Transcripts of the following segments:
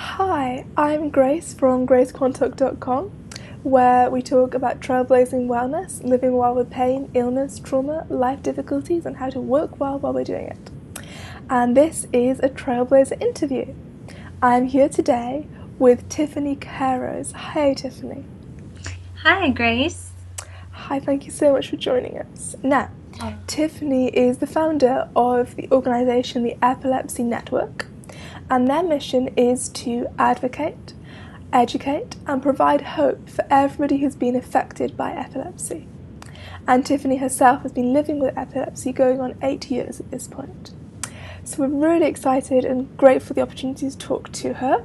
Hi, I'm Grace from gracequantock.com, where we talk about trailblazing wellness, living well with pain, illness, trauma, life difficulties, and how to work well while we're doing it. And this is a Trailblazer interview. I'm here today with Tiffany Kairos. Hey, Tiffany. Hi, Grace. Hi, thank you so much for joining us. Now, Oh. Tiffany is the founder of the organisation the Epilepsy Network, and their mission is to advocate, educate, and provide hope for everybody who's been affected by epilepsy. And Tiffany herself has been living with epilepsy going on 8 years at this point. So we're really excited and grateful for the opportunity to talk to her.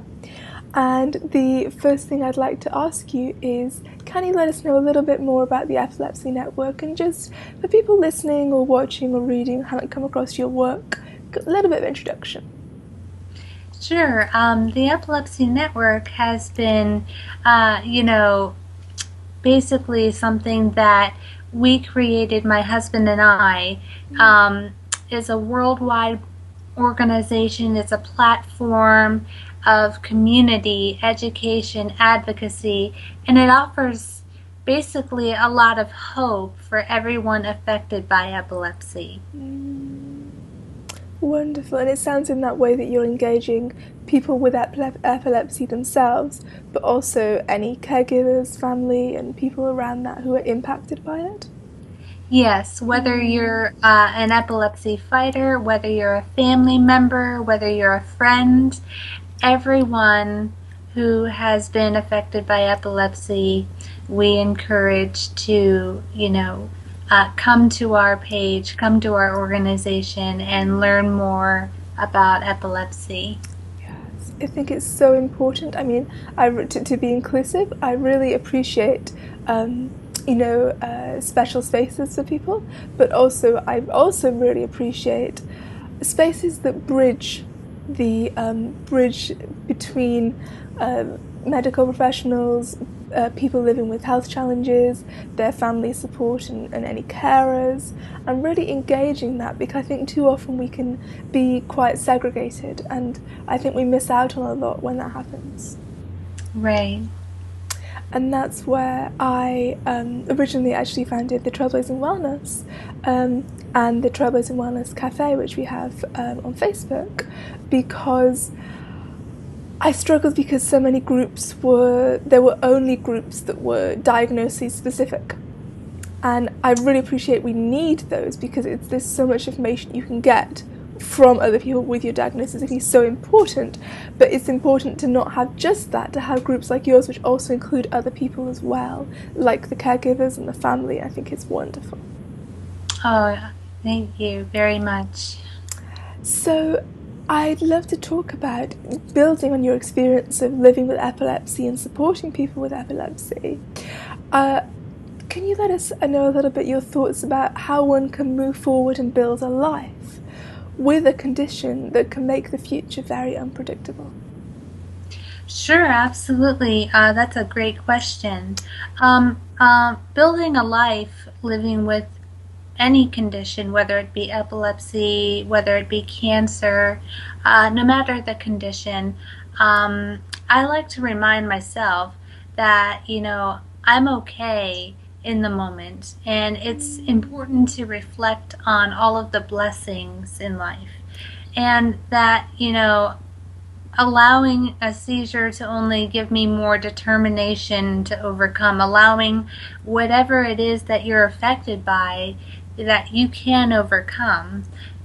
And the first thing I'd like to ask you is, can you let us know a little bit more about the Epilepsy Network, and just for people listening or watching or reading who haven't come across your work, a little bit of introduction. Sure. The Epilepsy Network has been, basically something that we created, my husband and I. Is a worldwide organization. It's a platform of community, education, advocacy, and it offers basically a lot of hope for everyone affected by epilepsy. Wonderful, and it sounds in that way that you're engaging people with epilepsy themselves, but also any caregivers, family, and people around that who are impacted by it. Yes, whether you're an epilepsy fighter, whether you're a family member, whether you're a friend, everyone who has been affected by epilepsy, we encourage to, come to our page, come to our organization, and learn more about epilepsy. Yes, I think it's so important. I mean, to be inclusive, I really appreciate, special spaces for people, but also I also really appreciate spaces that bridge between medical professionals, people living with health challenges, their family support, and any carers, and really engaging that, because I think too often we can be quite segregated, and I think we miss out on a lot when that happens. Right. And that's where I originally actually founded the Trailblazing Wellness and the Trailblazing Wellness Cafe, which we have on Facebook, because I struggled because so many there were only groups that were diagnosis specific. And I really appreciate we need those, because there's so much information you can get from other people with your diagnosis. I think it's so important, but it's important to not have just that, to have groups like yours which also include other people as well, like the caregivers and the family. I think it's wonderful. Oh, thank you very much. So I'd love to talk about building on your experience of living with epilepsy and supporting people with epilepsy. Uh, can you let us know a little bit your thoughts about how one can move forward and build a life with a condition that can make the future very unpredictable? Sure, absolutely. That's a great question. Building a life living with any condition, whether it be epilepsy, whether it be cancer, no matter the condition, I like to remind myself that, I'm okay in the moment, and it's important to reflect on all of the blessings in life. And that, allowing a seizure to only give me more determination to overcome, allowing whatever it is that you're affected by, that you can overcome.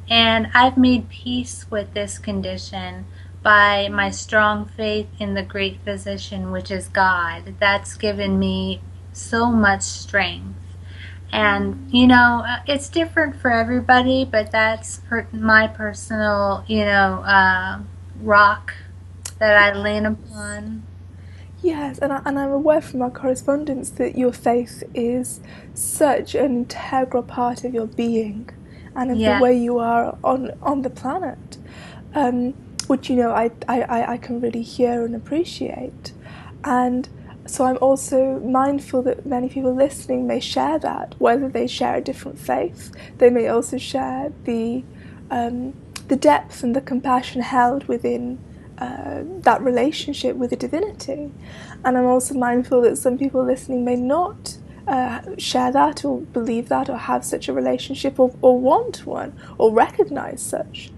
And I've made peace with this condition by my strong faith in the great physician, which is God. That's given me so much strength. And, it's different for everybody, but that's my personal, rock that I lean upon. Yes, and I'm aware from our correspondence that your faith is such an integral part of your being and of the Yeah. way you are on the planet, which I can really hear and appreciate. And so I'm also mindful that many people listening may share that, whether they share a different faith, they may also share the depth and the compassion held within that relationship with the divinity. And I'm also mindful that some people listening may not share that or believe that or have such a relationship or want one or recognize such.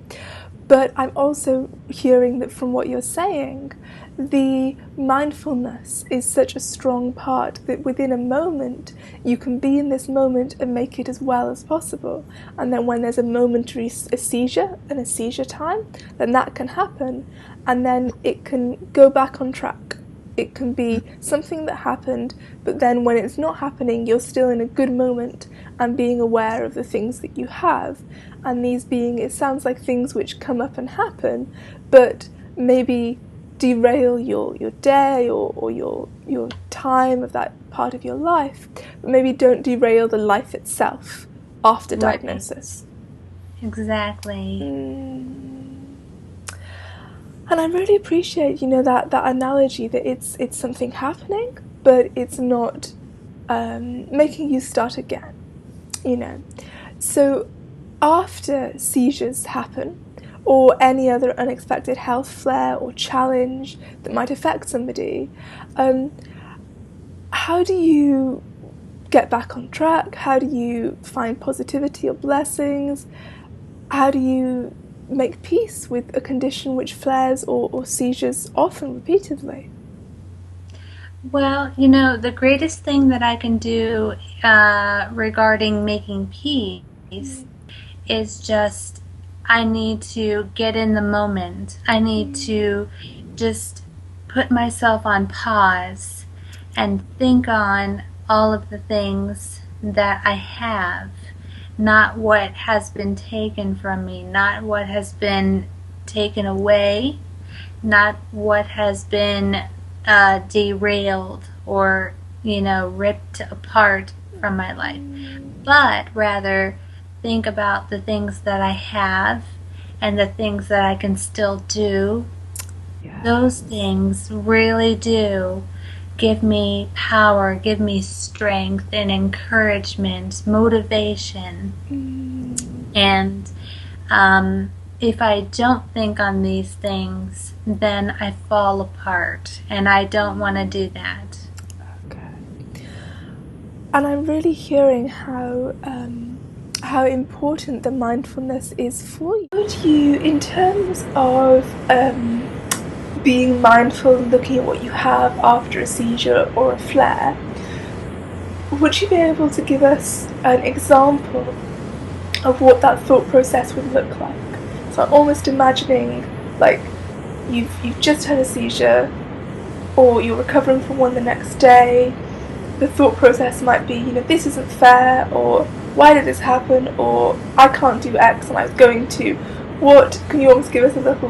But I'm also hearing that from what you're saying, the mindfulness is such a strong part that within a moment you can be in this moment and make it as well as possible. And then when there's a momentary seizure and a seizure time, then that can happen, and then it can go back on track. It can be something that happened, but then when it's not happening, you're still in a good moment and being aware of the things that you have. And these being, it sounds like things which come up and happen, but maybe derail your day or your time of that part of your life, but maybe don't derail the life itself after diagnosis. Exactly. And I really appreciate, that analogy that it's something happening, but it's not making you start again. So after seizures happen, or any other unexpected health flare or challenge that might affect somebody, how do you get back on track? How do you find positivity or blessings? How do you make peace with a condition which flares or seizures often repeatedly? Well, the greatest thing that I can do regarding making peace is just, I need to get in the moment. I need to just put myself on pause and think on all of the things that I have, not what has been taken from me, not what has been taken away, not what has been derailed or, ripped apart from my life, but rather think about the things that I have and the things that I can still do. Yeah. Those things really do give me power, give me strength and encouragement, motivation. And if I don't think on these things, then I fall apart, and I don't want to do that. Okay. And I'm really hearing how important the mindfulness is for you. Would you, in terms of being mindful and looking at what you have after a seizure or a flare, would you be able to give us an example of what that thought process would look like? So I'm almost imagining like you've just had a seizure, or you're recovering from one the next day. The thought process might be, this isn't fair, or why did this happen, or I can't do X and I was going to. What can you almost give us a little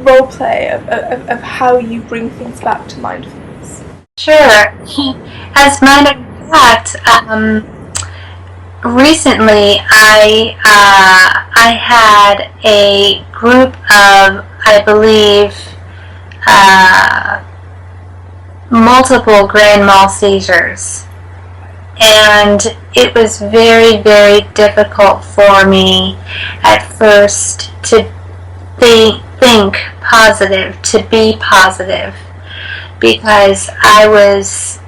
role play of how you bring things back to mindfulness? Sure. As a matter of fact, recently I had a group of, I believe, multiple grand mal seizures, and it was very, very difficult for me at first to think positive, to be positive, because I was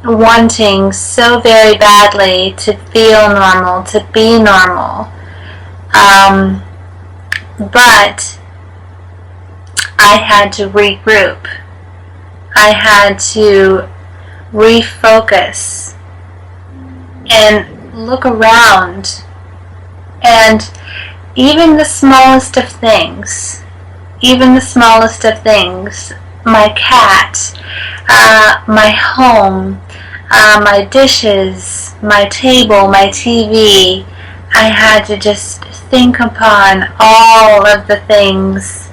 wanting so very badly to feel normal, to be normal. But I had to regroup. I had to refocus and look around, and even the smallest of things, my cat, my home, my dishes, my table, my TV, I had to just think upon all of the things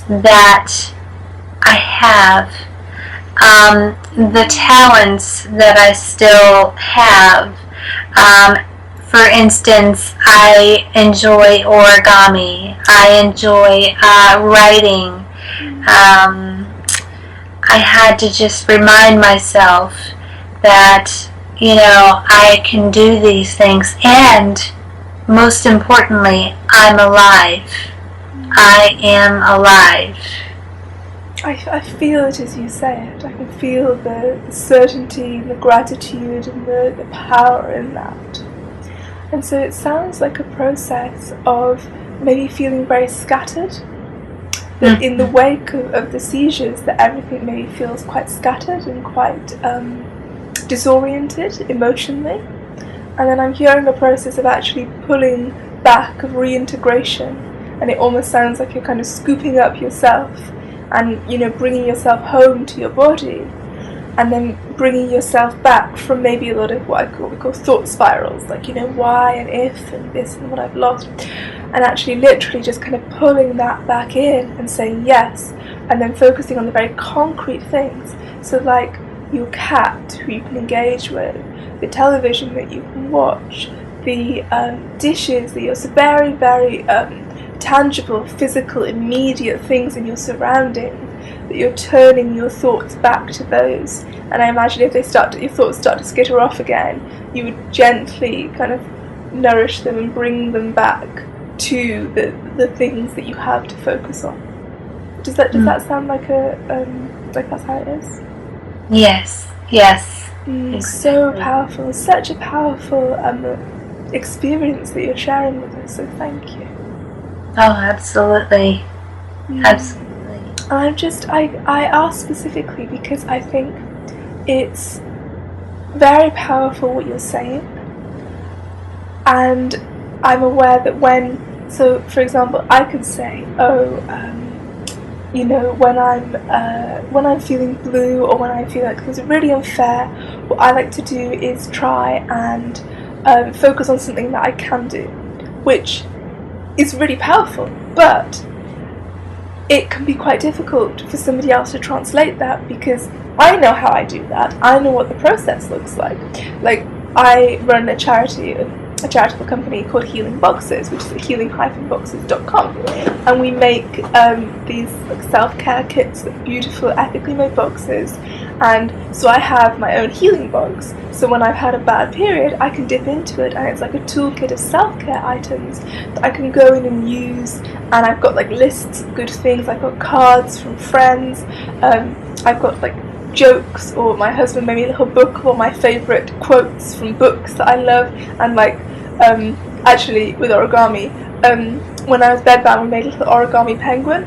that I have, the talents that I still have. For instance, I enjoy origami, I enjoy writing. I had to just remind myself that, I can do these things, and most importantly, I'm alive. I am alive. I feel it as you say it. I can feel the certainty and the gratitude and the power in that. And so it sounds like a process of maybe feeling very scattered. That in the wake of the seizures, that everything maybe feels quite scattered and quite disoriented emotionally. And then I'm hearing a process of actually pulling back, of reintegration, and it almost sounds like you're kind of scooping up yourself and, bringing yourself home to your body, and then bringing yourself back from maybe a lot of what we call thought spirals, like, why and if and this and what I've lost, and actually literally just kind of pulling that back in and saying yes, and then focusing on the very concrete things. So like your cat who you can engage with, the television that you can watch, the dishes that you're so very, very tangible, physical, immediate things in your surroundings, that you're turning your thoughts back to those. And I imagine if your thoughts start to skitter off again, you would gently kind of nourish them and bring them back to the things that you have to focus on. Does that sound like like that's how it is? Yes. Exactly. So powerful, such a powerful experience that you're sharing with us. So thank you. Oh, absolutely. Absolutely. I ask specifically because I think it's very powerful what you're saying, and I'm aware that so for example, I could say, when I'm feeling blue, or when I feel like things are really unfair, what I like to do is try and focus on something that I can do, which is really powerful, but it can be quite difficult for somebody else to translate that, because I know how I do that. I know what the process looks like. Like, I run a charitable company called Healing Boxes, which is at healing-boxes.com, and we make these self-care kits, beautiful, ethically made boxes. And so I have my own healing box, so when I've had a bad period, I can dip into it, and it's like a toolkit of self-care items that I can go in and use. And I've got like lists of good things. I've got cards from friends, I've got like jokes, or my husband made me a little book of all my favourite quotes from books that I love. And like actually with origami, when I was bedbound, we made a little origami penguin,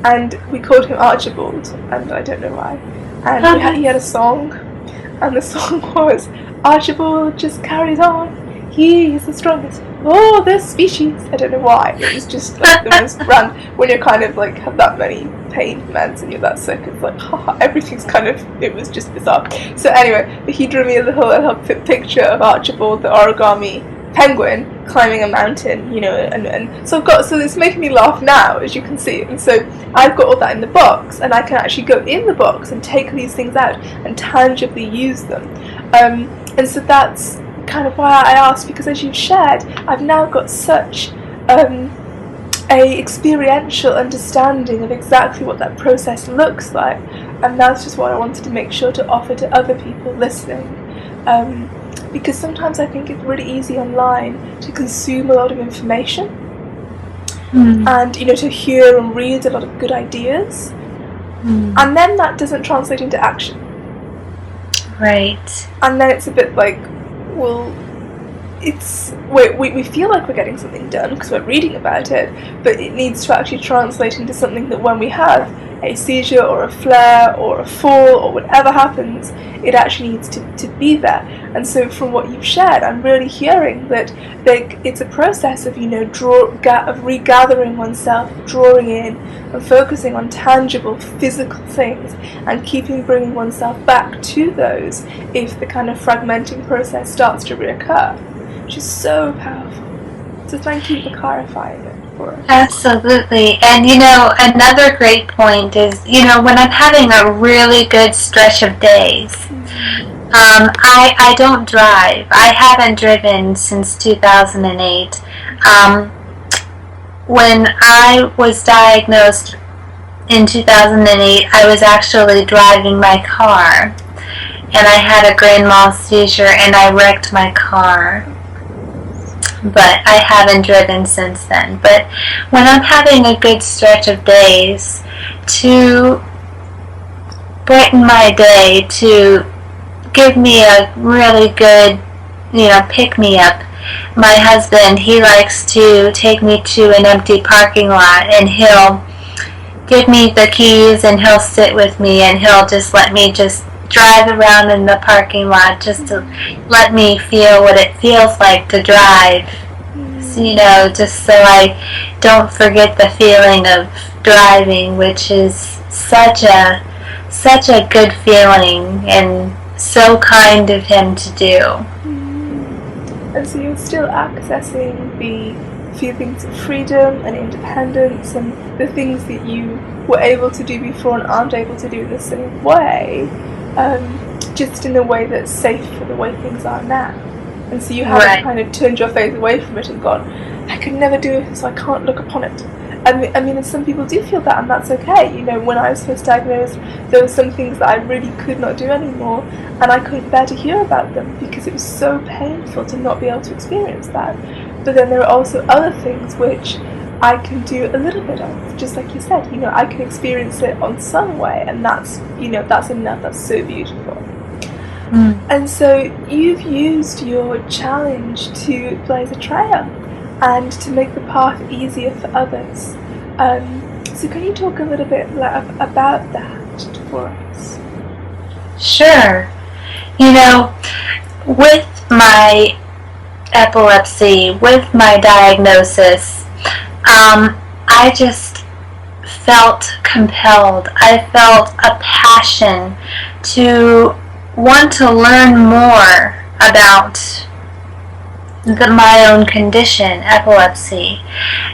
and we called him Archibald, and I don't know why. And he had a song, and the song was, Archibald just carries on, he is the strongest of all this species. I don't know why, it was just like the most random, when you're kind of like have that many pain meds and you're that sick, it's like, haha, everything's kind of, it was just bizarre. So anyway, he drew me a little picture of Archibald, the origami penguin, climbing a mountain, and so it's making me laugh now, as you can see. And so I've got all that in the box, and I can actually go in the box and take these things out and tangibly use them. And so that's kind of why I asked, because as you've shared, I've now got such a experiential understanding of exactly what that process looks like, and that's just what I wanted to make sure to offer to other people listening. Because sometimes I think it's really easy online to consume a lot of information, and to hear and read a lot of good ideas, and then that doesn't translate into action. Right. And then it's a bit like, well, we feel like we're getting something done because we're reading about it, but it needs to actually translate into something that when we have a seizure or a flare or a fall or whatever happens, it actually needs to be there. And so from what you've shared, I'm really hearing that it's a process of of regathering oneself, drawing in and focusing on tangible physical things, and bringing oneself back to those if the kind of fragmenting process starts to reoccur, which is so powerful. So thank you for clarifying it for us. Absolutely. And another great point is, when I'm having a really good stretch of days, I don't drive. I haven't driven since 2008. When I was diagnosed in 2008, I was actually driving my car, and I had a grand mal seizure, and I wrecked my car. but I haven't driven since then. But when I'm having a good stretch of days, to brighten my day, to give me a really good, pick me up, my husband, he likes to take me to an empty parking lot, and he'll give me the keys, and he'll sit with me, and he'll just let me just drive around in the parking lot, just to let me feel what it feels like to drive. So, just so I don't forget the feeling of driving, which is such a good feeling, and so kind of him to do. And so you're still accessing the feelings of freedom and independence and the things that you were able to do before and aren't able to do in the same way, just in a way that's safe for the way things are now. And so you haven't kind of turned your face away from it and gone, I could never do it, so I can't look upon it. I mean, and some people do feel that, and that's okay. When I was first diagnosed, there were some things that I really could not do anymore, and I couldn't bear to hear about them because it was so painful to not be able to experience that. But then there are also other things which I can do a little bit of, just like you said. I can experience it on some way, and that's that's enough. That's so beautiful. And so you've used your challenge to blaze a trail and to make the path easier for others. So can you talk a little bit about that for us? Sure. With my epilepsy, with my diagnosis, I just felt compelled. I felt a passion to want to learn more about my own condition, epilepsy.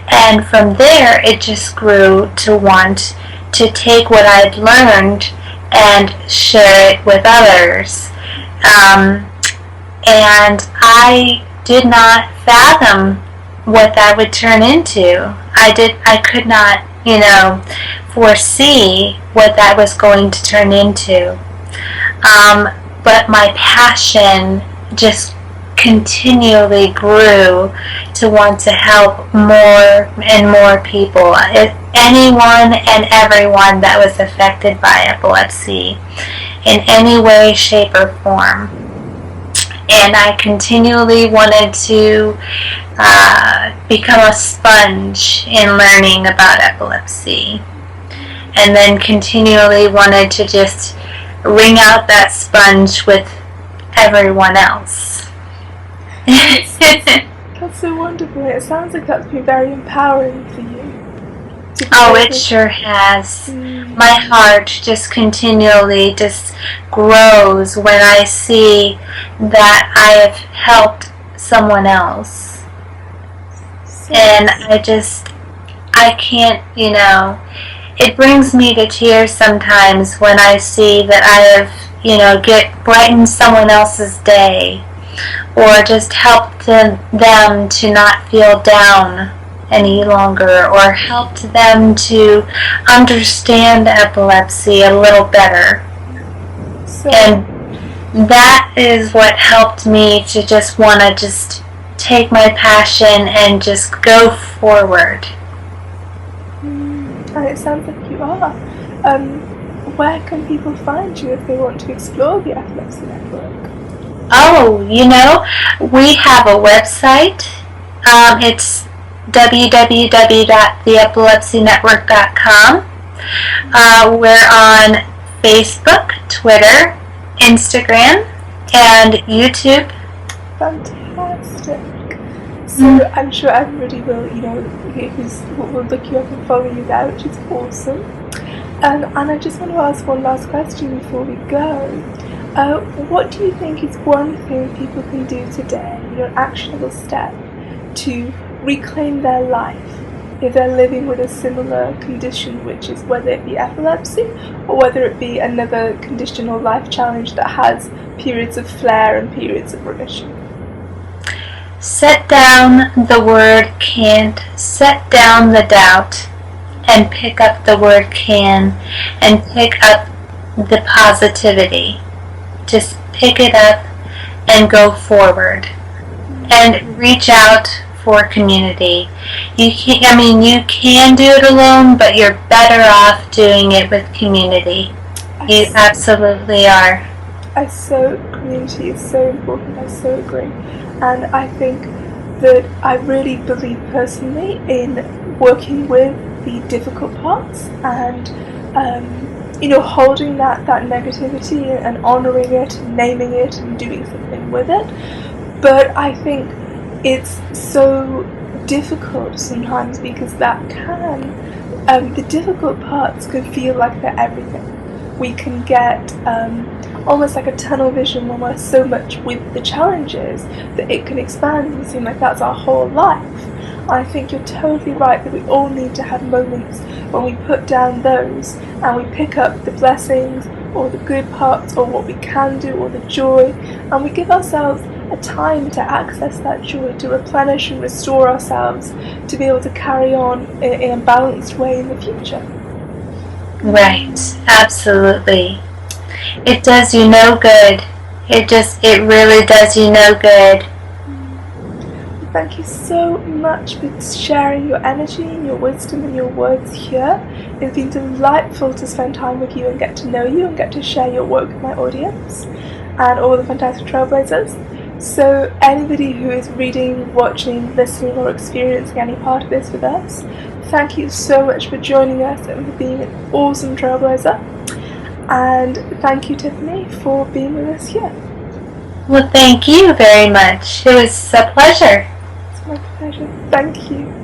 And from there, it just grew to want to take what I'd learned and share it with others. And I did not fathom what that would turn into. I could not, foresee what that was going to turn into. But my passion just continually grew to want to help more and more people, anyone and everyone that was affected by epilepsy in any way, shape, or form. And I continually wanted to become a sponge in learning about epilepsy, and then continually wanted to just wring out that sponge with everyone else. That's so wonderful. It sounds like that's been very empowering for you. Oh, it sure has. My heart just continually just grows when I see that I have helped someone else. And I can't, it brings me to tears sometimes when I see that I have, brightened someone else's day, or just helped them to not feel down any longer, or helped them to understand epilepsy a little better. And that is what helped me to just want to just take my passion and just go forward. And it sounds like you are. Where can people find you if they want to explore the Epilepsy Network? Oh, we have a website. It's www.theepilepsynetwork.com. We're on Facebook, Twitter, Instagram, and YouTube. Fantastic. So I'm sure everybody will, will look you up and follow you there, which is awesome. And I just want to ask one last question before we go. What do you think is one thing people can do today, an actionable step, to reclaim their life if they're living with a similar condition, which is whether it be epilepsy or whether it be another condition or life challenge that has periods of flare and periods of remission? Set down the word can't, set down the doubt, and pick up the word can, and pick up the positivity. Just pick it up and go forward. and reach out for community. You can do it alone, but you're better off doing it with community. You absolutely are. Community is so important. I so agree. And I think that I really believe personally in working with the difficult parts and holding that negativity and honouring it and naming it and doing something with it. But I think it's so difficult sometimes because the difficult parts can feel like they're everything. We can get almost like a tunnel vision when we're so much with the challenges that it can expand and seem like that's our whole life. I think you're totally right that we all need to have moments when we put down those and we pick up the blessings or the good parts or what we can do or the joy, and we give ourselves a time to access that joy, to replenish and restore ourselves, to be able to carry on in a balanced way in the future. Right, absolutely. It does you no good. It really does you no good. Thank you so much for sharing your energy and your wisdom and your words here. It's been delightful to spend time with you and get to know you and get to share your work with my audience and all the fantastic Trailblazers. So anybody who is reading, watching, listening or experiencing any part of this with us, thank you so much for joining us and for being an awesome Trailblazer. And thank you, Tiffany, for being with us here. Well, thank you very much. It was a pleasure. It's my pleasure. Thank you.